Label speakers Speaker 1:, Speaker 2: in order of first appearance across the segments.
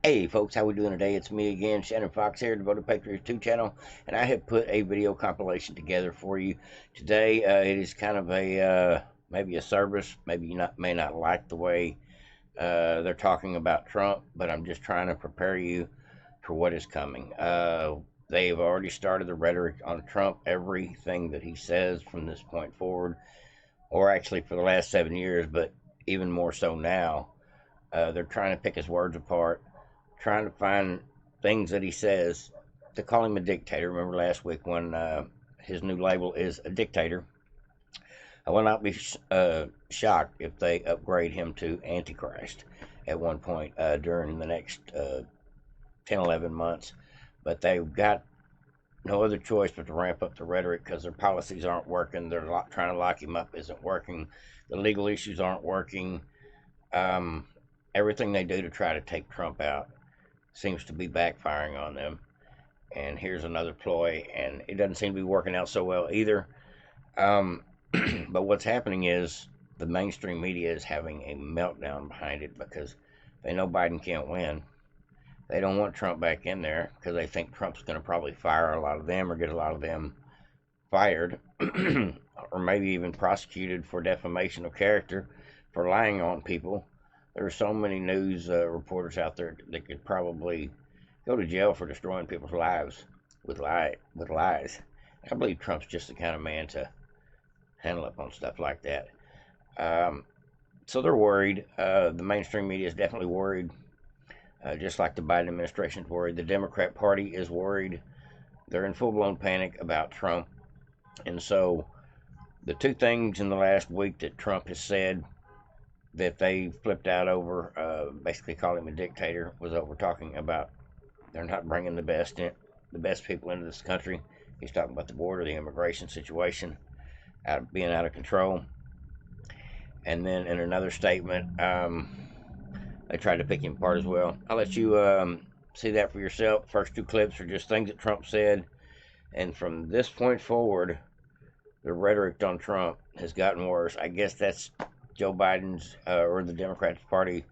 Speaker 1: Hey folks, how we doing today? It's me again, Shannon Fox here, Devoted Patriots 2 channel, and I have put a video compilation together for you today. It is kind of a maybe a service. Maybe you may not like the way they're talking about Trump, but I'm just trying to prepare you for what is coming. They've already started the rhetoric on Trump. Everything that he says from this point forward, or actually for the last 7 years, but even more so now, they're trying to pick his words apart, trying to find things that he says to call him a dictator. Remember last week when his new label is a dictator? I will not be shocked if they upgrade him to Antichrist at one point during the next 10, 11 months. But they've got no other choice but to ramp up the rhetoric because their policies aren't working. They're trying to lock him up isn't working. The legal issues aren't working. Um, Everything they do to try to take Trump out seems to be backfiring on them. And here's another ploy, and it doesn't seem to be working out so well either. Um, but what's happening is the mainstream media is having a meltdown behind it because they know Biden can't win. They don't want Trump back in there because they think Trump's going to probably fire a lot of them or get a lot of them fired or maybe even prosecuted for defamation of character for lying on people. There are so many news reporters out there that could probably go to jail for destroying people's lives with lies. I believe Trump's just the kind of man to handle up on stuff like that. Um, so they're worried. The mainstream media is definitely worried, just like the Biden administration is worried. The Democrat Party is worried. They're in full blown panic about Trump. And so the two things in the last week that Trump has said that they flipped out over, basically calling him a dictator, was over talking about they're not bringing the best people into this country. He's talking about the border, the immigration situation, being out of control. And then in another statement, they tried to pick him apart as well. I'll let you see that for yourself. First two clips are just things that Trump said, and from this point forward, the rhetoric on Trump has gotten worse. I guess that's Joe Biden's or the Democratic Party's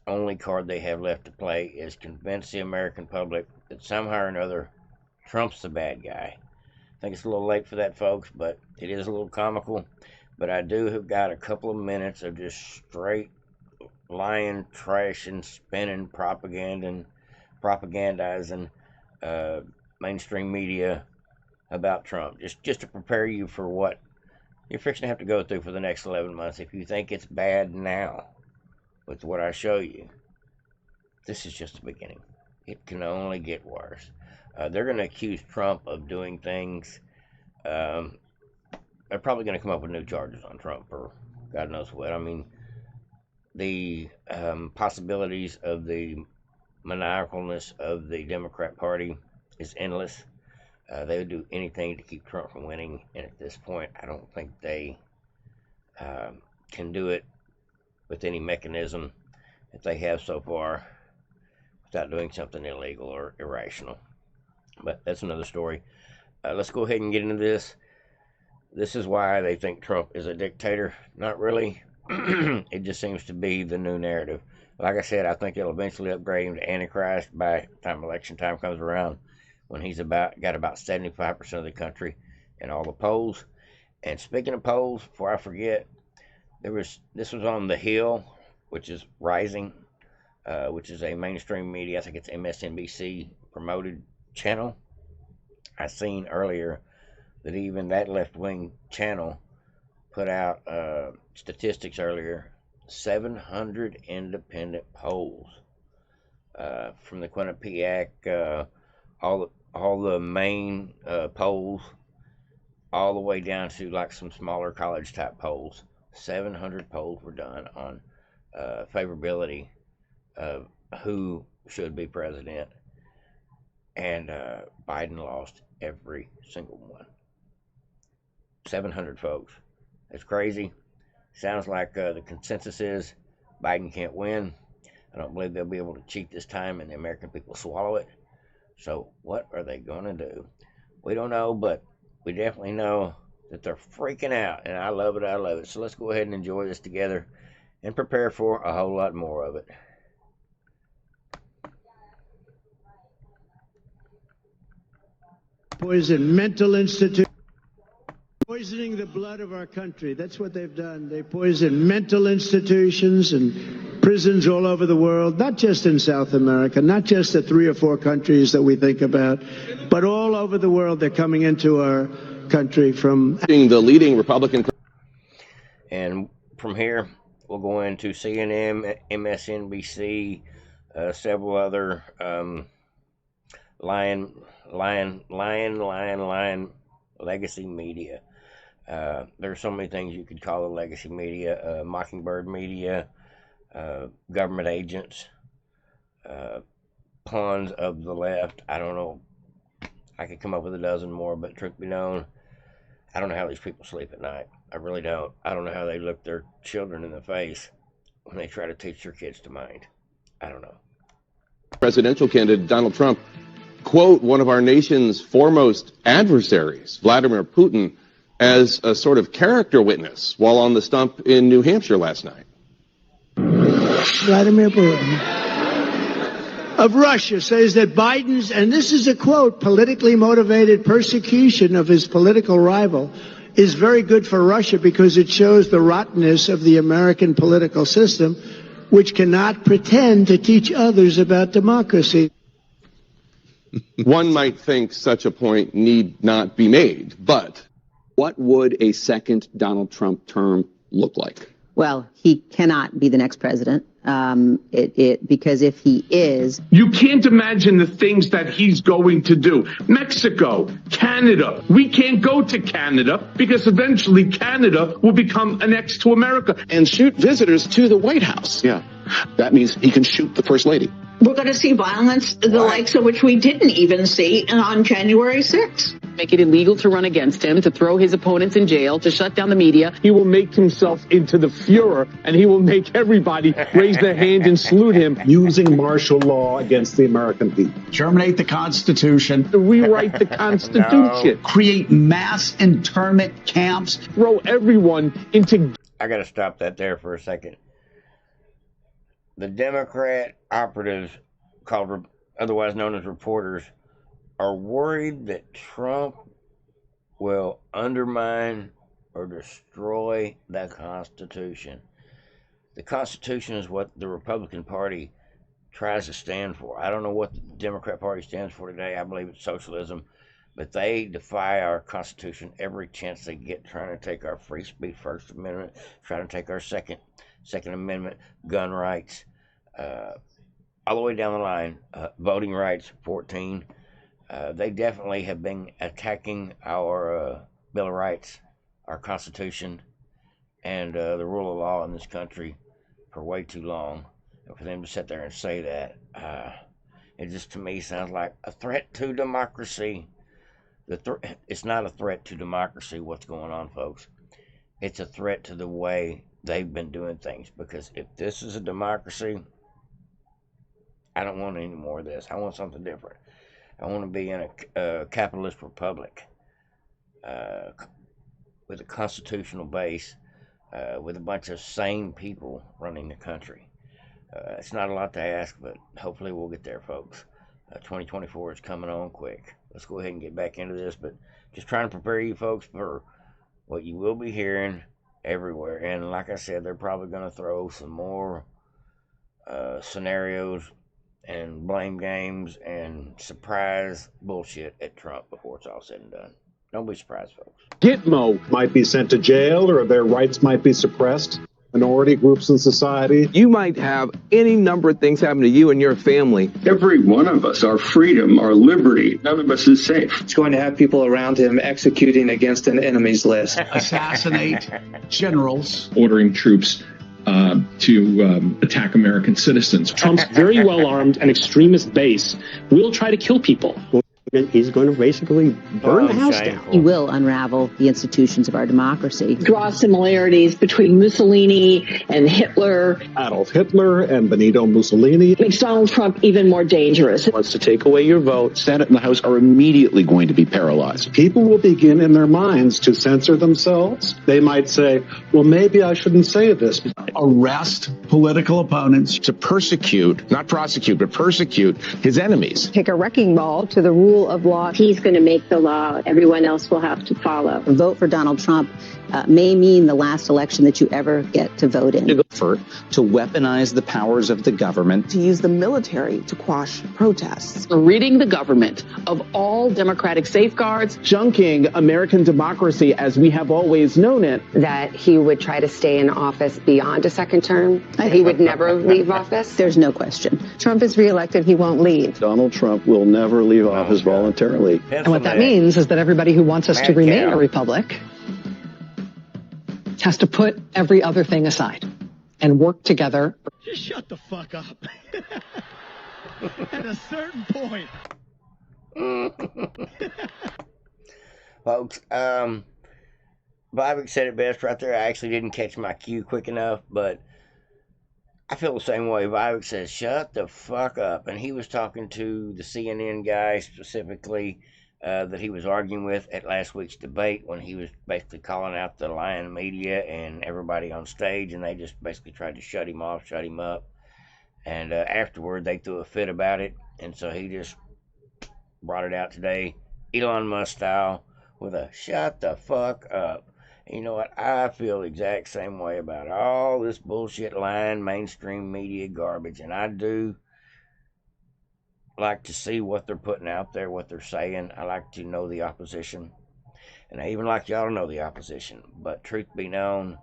Speaker 1: only card they have left to play is convince the American public that somehow or another Trump's the bad guy. I think it's a little late for that, folks, but it is a little comical. But I do have got a couple of minutes of just straight lying, trashing, spinning, propagandizing mainstream media about Trump, just to prepare you for what you're fixing to have to go through for the next 11 months. If you think it's bad now, with what I show you, this is just the beginning. It can only get worse. They're going to accuse Trump of doing things. Um, they're probably going to come up with new charges on Trump or God knows what. I mean, the possibilities of the maniacalness of the Democrat Party is endless. They would do anything to keep Trump from winning, and at this point, I don't think they can do it with any mechanism that they have so far without doing something illegal or irrational. But that's another story. Let's go ahead and get into this. This is why they think Trump is a dictator. Not really. It just seems to be the new narrative. Like I said, I think they'll eventually upgrade him to Antichrist by the time election time comes around, when he's got about 75% of the country in all the polls. And speaking of polls, before I forget, this was on The Hill, which is Rising, which is a mainstream media. I think it's MSNBC promoted channel. I seen earlier that even that left wing channel put out statistics earlier. 700 independent polls from the Quinnipiac, all the main polls, all the way down to like some smaller college type polls. 700 polls were done on favorability of who should be president, and Biden lost every single one. 700 folks. That's crazy. Sounds like the consensus is Biden can't win. I don't believe they'll be able to cheat this time, and the American people swallow it. So, what are they going to do? We don't know, but we definitely know that they're freaking out, and I love it. I love it. So, let's go ahead and enjoy this together and prepare for a whole lot more of it.
Speaker 2: Poison mental institutions. Poisoning the blood of our country. That's what they've done. They poison mental institutions and prisons all over the world, not just in South America, not just the 3 or 4 countries that we think about, but all over the world. They're coming into our country from
Speaker 3: the leading Republican.
Speaker 1: And from here, we'll go into CNN, MSNBC, several other lying legacy media. There's so many things you could call a legacy media, Mockingbird media, government agents, pawns of the left. I don't know. I could come up with a dozen more, but truth be known, I don't know how these people sleep at night. I really don't. I don't know how they look their children in the face when they try to teach their kids to mind. I don't know.
Speaker 3: Presidential candidate Donald Trump quote one of our nation's foremost adversaries, Vladimir Putin, as a sort of character witness while on the stump in New Hampshire last night.
Speaker 2: Vladimir Putin of Russia says that Biden's, and this is a quote, politically motivated persecution of his political rival is very good for Russia because it shows the rottenness of the American political system, which cannot pretend to teach others about democracy.
Speaker 3: One might think such a point need not be made, but
Speaker 4: what would a second Donald Trump term look like?
Speaker 5: Well, he cannot be the next president, because if he is...
Speaker 6: You can't imagine the things that he's going to do. Mexico, Canada. We can't go to Canada because eventually Canada will become annexed to America.
Speaker 4: And shoot visitors to the White House. Yeah, that means he can shoot the First Lady.
Speaker 7: We're going to see violence, the likes of which we didn't even see on January 6th.
Speaker 8: Make it illegal to run against him, to throw his opponents in jail, to shut down the media.
Speaker 6: He will make himself into the Fuhrer, and he will make everybody raise their hand and salute him.
Speaker 9: Using martial law against the American people.
Speaker 10: Terminate the Constitution.
Speaker 6: To rewrite the Constitution.
Speaker 10: No. Create mass internment camps.
Speaker 6: Throw everyone into...
Speaker 1: I got to stop that there for a second. The Democrat operatives, called otherwise known as reporters, are worried that Trump will undermine or destroy the Constitution. The Constitution is what the Republican Party tries to stand for. I don't know what the Democrat Party stands for today. I believe it's socialism. But they defy our Constitution every chance they get, trying to take our free speech, First Amendment, trying to take our Second Amendment, gun rights, all the way down the line, voting rights, 14. They definitely have been attacking our Bill of Rights, our Constitution, and the rule of law in this country for way too long. And for them to sit there and say that, it just to me sounds like a threat to democracy. It's not a threat to democracy, what's going on, folks. It's a threat to the way they've been doing things. Because if this is a democracy, I don't want any more of this. I want something different. I want to be in a capitalist republic with a constitutional base, with a bunch of sane people running the country. It's not a lot to ask, but hopefully we'll get there, folks. 2024 is coming on quick. Let's go ahead and get back into this, but just trying to prepare you folks for what you will be hearing everywhere. And like I said, they're probably going to throw some more scenarios and blame games and surprise bullshit at Trump before it's all said and done. Don't be surprised, folks.
Speaker 9: Gitmo might be sent to jail, or their rights might be suppressed. Minority groups in society.
Speaker 11: You might have any number of things happen to you and your family.
Speaker 12: Every one of us, our freedom, our liberty, none of us is safe.
Speaker 13: It's going to have people around him executing against an enemy's list.
Speaker 10: Assassinate generals.
Speaker 14: Ordering troops to attack American citizens.
Speaker 15: Trump's very well-armed and extremist base will try to kill people.
Speaker 16: He's going to basically burn the house down.
Speaker 5: He will unravel the institutions of our democracy.
Speaker 7: Draw similarities between Mussolini and Hitler.
Speaker 9: Adolf Hitler and Benito Mussolini.
Speaker 7: Makes Donald Trump even more dangerous.
Speaker 4: Wants to take away your vote. Senate and the House are immediately going to be paralyzed.
Speaker 9: People will begin in their minds to censor themselves. They might say, well, maybe I shouldn't say this.
Speaker 10: Arrest political opponents.
Speaker 4: To persecute, not prosecute, but persecute his enemies.
Speaker 17: Take a wrecking ball to the rule rule of law.
Speaker 18: He's going to make the law. Everyone else will have to follow.
Speaker 5: A vote for Donald Trump may mean the last election that you ever get to vote in.
Speaker 19: To weaponize the powers of the government.
Speaker 20: To use the military to quash protests.
Speaker 8: Ridding the government of all democratic safeguards.
Speaker 11: Junking American democracy as we have always known it.
Speaker 21: That he would try to stay in office beyond a second term. He would never leave office.
Speaker 5: There's no question.
Speaker 21: Trump is reelected, he won't leave.
Speaker 9: Donald Trump will never leave office voluntarily.
Speaker 20: And what that means is that everybody who wants us to remain a republic has to put every other thing aside and work together.
Speaker 2: Just shut the fuck up. At a certain point.
Speaker 1: Folks, Vivek said it best right there. I actually didn't catch my cue quick enough, but I feel the same way. Vivek says, shut the fuck up. And he was talking to the CNN guy specifically that he was arguing with at last week's debate when he was basically calling out the lying media and everybody on stage, and they just basically tried to shut him off, shut him up. And afterward, they threw a fit about it, and so he just brought it out today, Elon Musk style, with a shut the fuck up. And you know what? I feel the exact same way about all this bullshit lying mainstream media garbage, and I do like to see what they're putting out there, what they're saying. I like to know the opposition, and I even like y'all to know the opposition. But truth be known,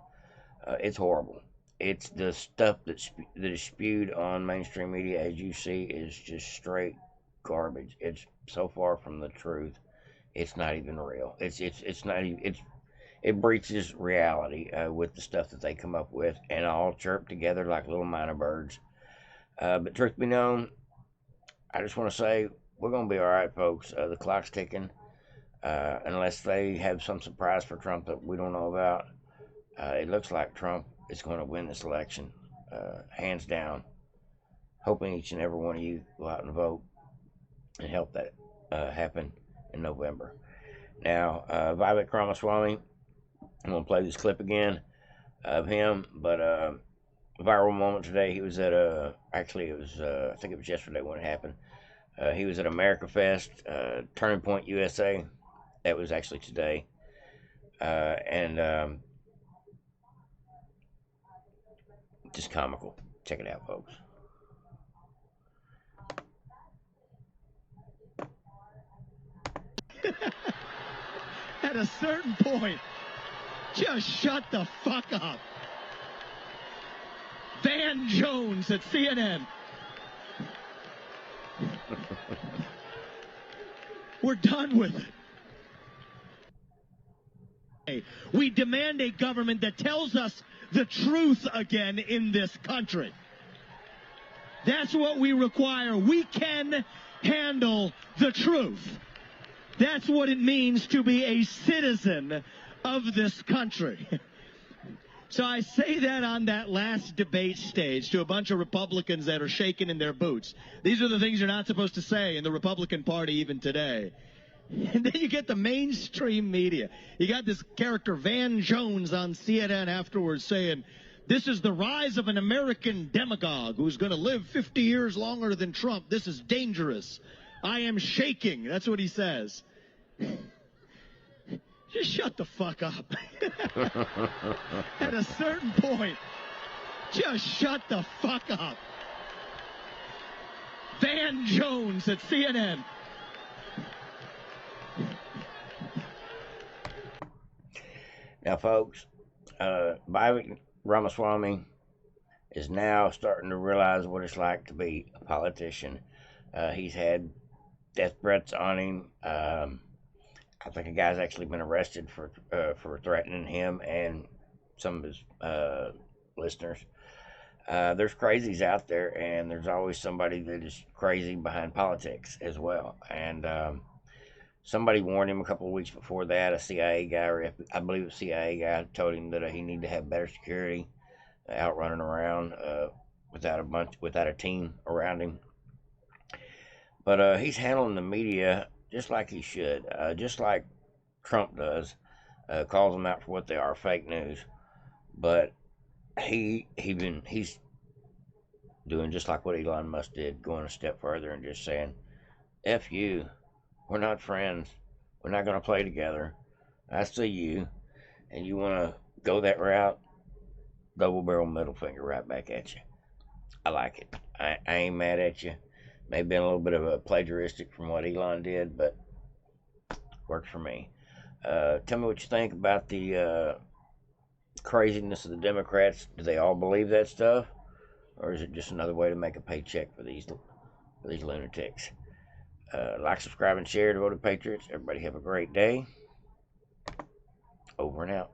Speaker 1: it's horrible. It's the stuff that is spewed on mainstream media, as you see, is just straight garbage. It's so far from the truth. It's not even real. It's not even. It breaches reality with the stuff that they come up with, and all chirp together like little minor birds. But truth be known, I just want to say we're going to be all right, folks. The clock's ticking. Unless they have some surprise for Trump that we don't know about, it looks like Trump is going to win this election, hands down. Hoping each and every one of you go out and vote and help that happen in November. Now, Vivek Ramaswamy, I'm going to play this clip again of him, but viral moment today. He was at actually it was I think it was yesterday when it happened. He was at America Fest, Turning Point USA. That was actually today, and just comical. Check it out, folks.
Speaker 2: At a certain point, just shut the fuck up. Van Jones at CNN. We're done with it. We demand a government that tells us the truth again in this country. That's what we require. We can handle the truth. That's what it means to be a citizen of this country. So I say that on that last debate stage to a bunch of Republicans that are shaking in their boots. These are the things you're not supposed to say in the Republican Party even today. And then you get the mainstream media. You got this character Van Jones on CNN afterwards saying, this is the rise of an American demagogue who's going to live 50 years longer than Trump. This is dangerous. I am shaking. That's what he says. Just shut the fuck up. At a certain point, just shut the fuck up. Van Jones at CNN.
Speaker 1: Now, folks, Vivek Ramaswamy is now starting to realize what it's like to be a politician. He's had death threats on him. I think a guy's actually been arrested for threatening him and some of his listeners. There's crazies out there, and there's always somebody that is crazy behind politics as well. And somebody warned him a couple of weeks before that. A CIA guy, or I believe a CIA guy, told him that he needed to have better security out running around without a team around him. But he's handling the media just like he should, just like Trump does, calls them out for what they are, fake news. But he's doing just like what Elon Musk did, going a step further and just saying, F you, We're not friends. We're not going to play together. I see you, and you want to go that route, double barrel middle finger right back at you. I like it. I ain't mad at you. Maybe been a little bit of a plagiaristic from what Elon did, but works for me. Tell me what you think about the craziness of the Democrats. Do they all believe that stuff, or is it just another way to make a paycheck for these lunatics? Like, subscribe, and share. Devoted Patriots. Everybody have a great day. Over and out.